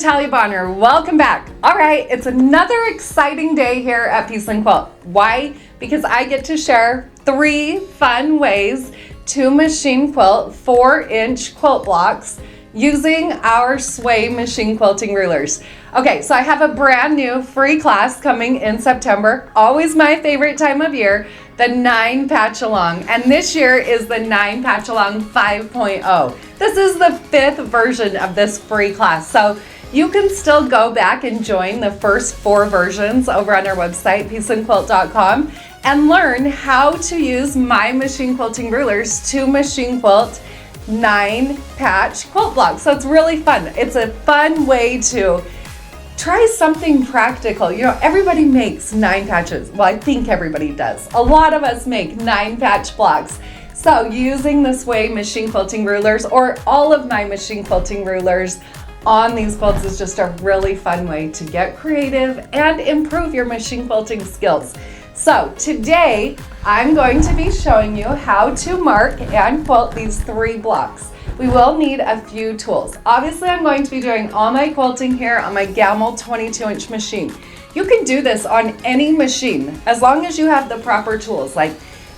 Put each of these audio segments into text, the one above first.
Natalia Bonner. Welcome back. All right, it's another exciting day here at Peace and Quilt. Why? Because I get to share 3 fun ways to machine quilt 4-inch quilt blocks using our Sway machine quilting rulers. Okay, so I have a brand new free class coming in September. Always my favorite time of year, the 9 Patchalong. And this year is the 9 Patchalong 5.0. This is the 5th version of this free class. So you can still go back and join the first 4 versions over on our website, peaceandquilt.com, and learn how to use my machine quilting rulers to machine quilt 9 patch quilt blocks. So it's really fun. It's a fun way to try something practical. You know, everybody makes 9 patches. Well, I think everybody does. A lot of us make 9 patch blocks. So using the Sway machine quilting rulers or all of my machine quilting rulers on these quilts is just a really fun way to get creative and improve your machine quilting skills. So today I'm going to be showing you how to mark and quilt these 3 blocks. We will need a few tools. Obviously, I'm going to be doing all my quilting here on my Gamble 22-inch machine. You can do this on any machine as long as you have the proper tools, like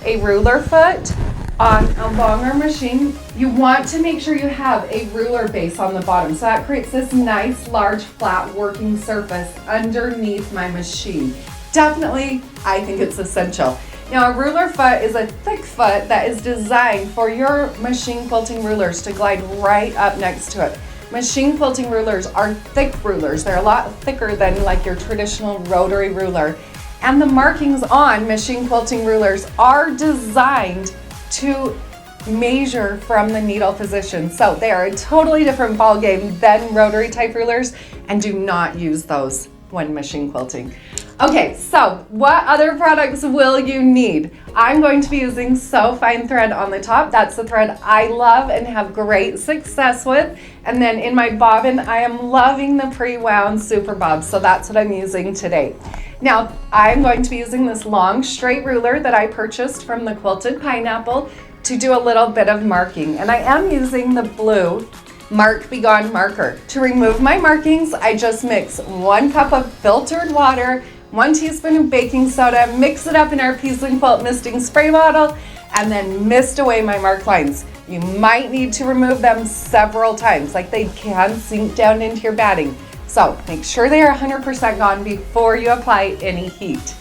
a ruler foot. On a longer machine, you want to make sure you have a ruler base on the bottom. So that creates this nice, large, flat working surface underneath my machine. Definitely, I think it's essential. Now, a ruler foot is a thick foot that is designed for your machine quilting rulers to glide right up next to it. Machine quilting rulers are thick rulers. They're a lot thicker than like your traditional rotary ruler. And the markings on machine quilting rulers are designed to measure from the needle position. So they are a totally different ball game than rotary type rulers, and do not use those when machine quilting. Okay, so what other products will you need? I'm going to be using So Fine thread on the top. That's the thread I love and have great success with. And then in my bobbin, I am loving the pre-wound Super Bob. So that's what I'm using today. Now, I'm going to be using this long straight ruler that I purchased from the Quilted Pineapple to do a little bit of marking. And I am using the blue Mark Be Gone marker. To remove my markings, I just mix 1 cup of filtered water, 1 teaspoon of baking soda, mix it up in our Peace and Quilt misting spray bottle, and then mist away my mark lines. You might need to remove them several times, like they can sink down into your batting. So make sure they are 100% gone before you apply any heat.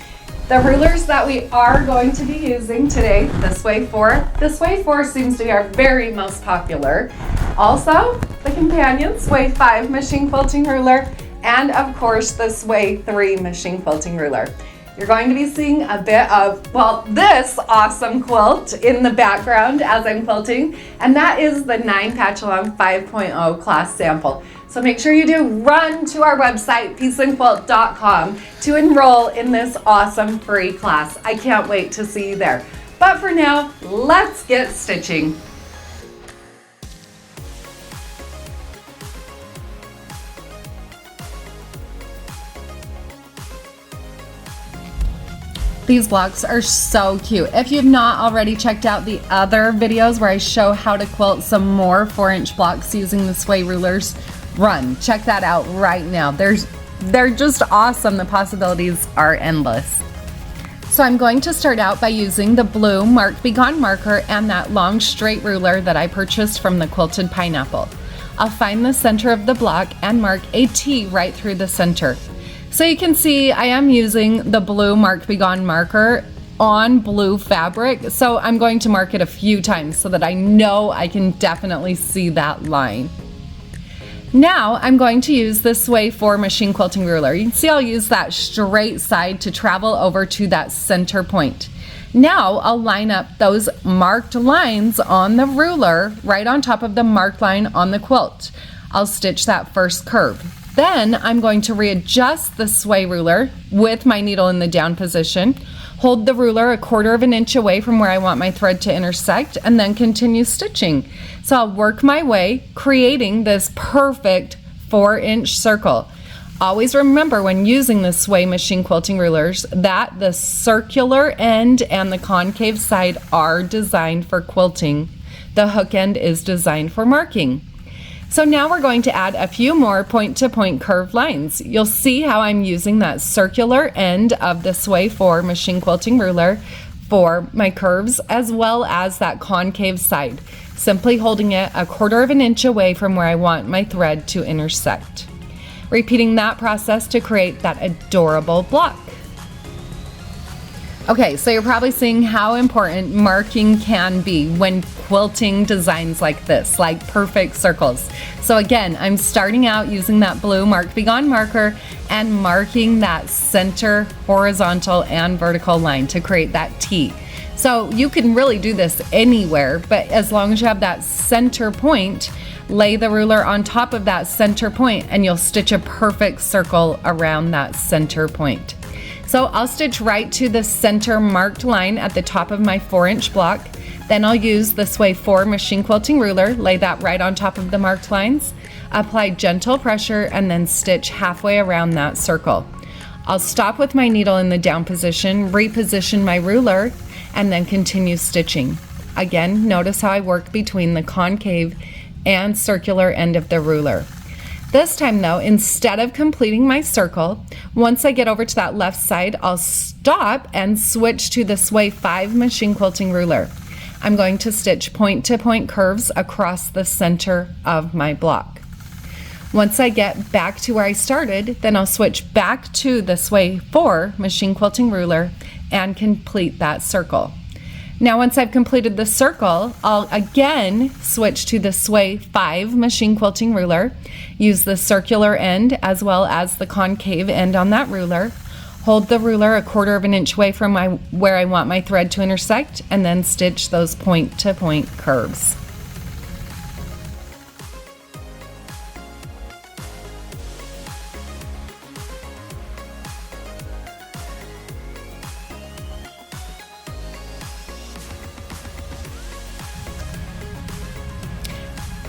The rulers that we are going to be using today, the Sway 4. The Sway 4 seems to be our very most popular. Also, the companion Sway 5 machine quilting ruler, and of course the Sway 3 machine quilting ruler. You're going to be seeing a bit of, well, this awesome quilt in the background as I'm quilting, and that is the 9 Patchalong 5.0 class sample. So make sure you do run to our website, peaceandquilt.com, to enroll in this awesome free class. I can't wait to see you there. But for now, let's get stitching. These blocks are so cute. If you've not already checked out the other videos where I show how to quilt some more 4-inch blocks using the Sway rulers, run. Check that out right now. They're just awesome. The possibilities are endless. So I'm going to start out by using the blue Mark Be Gone marker and that long straight ruler that I purchased from the Quilted Pineapple. I'll find the center of the block and mark a T right through the center. So you can see I am using the blue Mark Be Gone marker on blue fabric. So I'm going to mark it a few times so that I know I can definitely see that line. Now I'm going to use the Sway 4 machine quilting ruler. You can see I'll use that straight side to travel over to that center point. Now I'll line up those marked lines on the ruler right on top of the marked line on the quilt. I'll stitch that first curve. Then I'm going to readjust the Sway ruler with my needle in the down position, hold the ruler 1/4 of an inch away from where I want my thread to intersect, and then continue stitching. So I'll work my way, creating this perfect 4-inch circle. Always remember when using the Sway machine quilting rulers that the circular end and the concave side are designed for quilting. The hook end is designed for marking. So now we're going to add a few more point-to-point curved lines. You'll see how I'm using that circular end of the Sway 4 machine quilting ruler for my curves, as well as that concave side, simply holding it 1/4 inch away from where I want my thread to intersect. Repeating that process to create that adorable block. Okay, so you're probably seeing how important marking can be when quilting designs like this, like perfect circles. So again, I'm starting out using that blue Mark Be Gone marker and marking that center horizontal and vertical line to create that T. So you can really do this anywhere, but as long as you have that center point, lay the ruler on top of that center point and you'll stitch a perfect circle around that center point. So I'll stitch right to the center marked line at the top of my 4-inch block. Then I'll use the Sway 4 machine quilting ruler, lay that right on top of the marked lines, apply gentle pressure, and then stitch halfway around that circle. I'll stop with my needle in the down position, reposition my ruler, and then continue stitching. Again, notice how I work between the concave and circular end of the ruler. This time though, instead of completing my circle, once I get over to that left side, I'll stop and switch to the Sway 5 machine quilting ruler. I'm going to stitch point-to-point curves across the center of my block. Once I get back to where I started, then I'll switch back to the Sway 4 machine quilting ruler and complete that circle. Now once I've completed the circle, I'll again switch to the Sway 5 machine quilting ruler, use the circular end as well as the concave end on that ruler, hold the ruler 1/4 inch away from where I want my thread to intersect, and then stitch those point-to-point curves.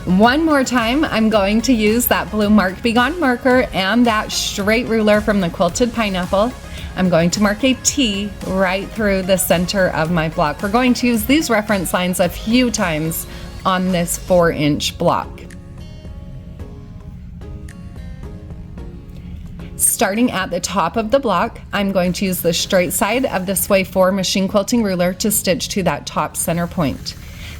One more time, I'm going to use that blue Mark Be Gone marker and that straight ruler from the Quilted Pineapple. I'm going to mark a T right through the center of my block. We're going to use these reference lines a few times on this 4-inch block. Starting at the top of the block, I'm going to use the straight side of the Sway 4 machine quilting ruler to stitch to that top center point.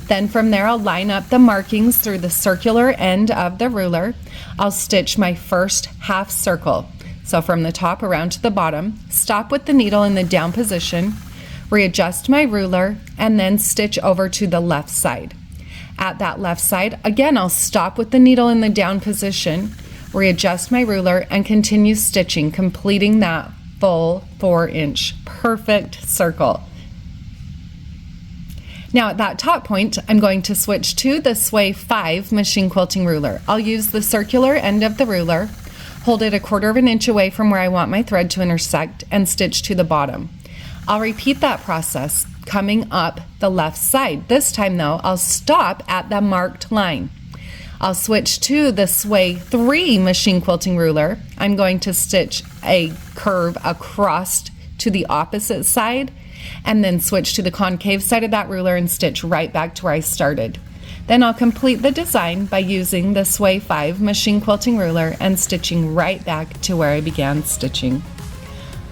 Then from there, I'll line up the markings through the circular end of the ruler. I'll stitch my first half circle. So from the top around to the bottom, stop with the needle in the down position, readjust my ruler, and then stitch over to the left side. At that left side, again, I'll stop with the needle in the down position, readjust my ruler, and continue stitching, completing that full 4-inch perfect circle. Now at that top point, I'm going to switch to the Sway 5 machine quilting ruler. I'll use the circular end of the ruler, hold it 1/4 inch away from where I want my thread to intersect, and stitch to the bottom. I'll repeat that process coming up the left side. This time though, I'll stop at the marked line. I'll switch to the Sway 3 machine quilting ruler. I'm going to stitch a curve across to the opposite side, and then switch to the concave side of that ruler and stitch right back to where I started. Then I'll complete the design by using the Sway 5 machine quilting ruler and stitching right back to where I began stitching.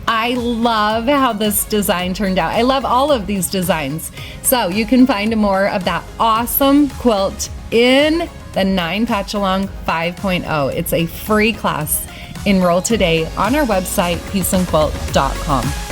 I love how this design turned out. I love all of these designs. So you can find more of that awesome quilt in the 9 Patchalong 5.0. It's a free class. Enroll today on our website, peaceandquilt.com.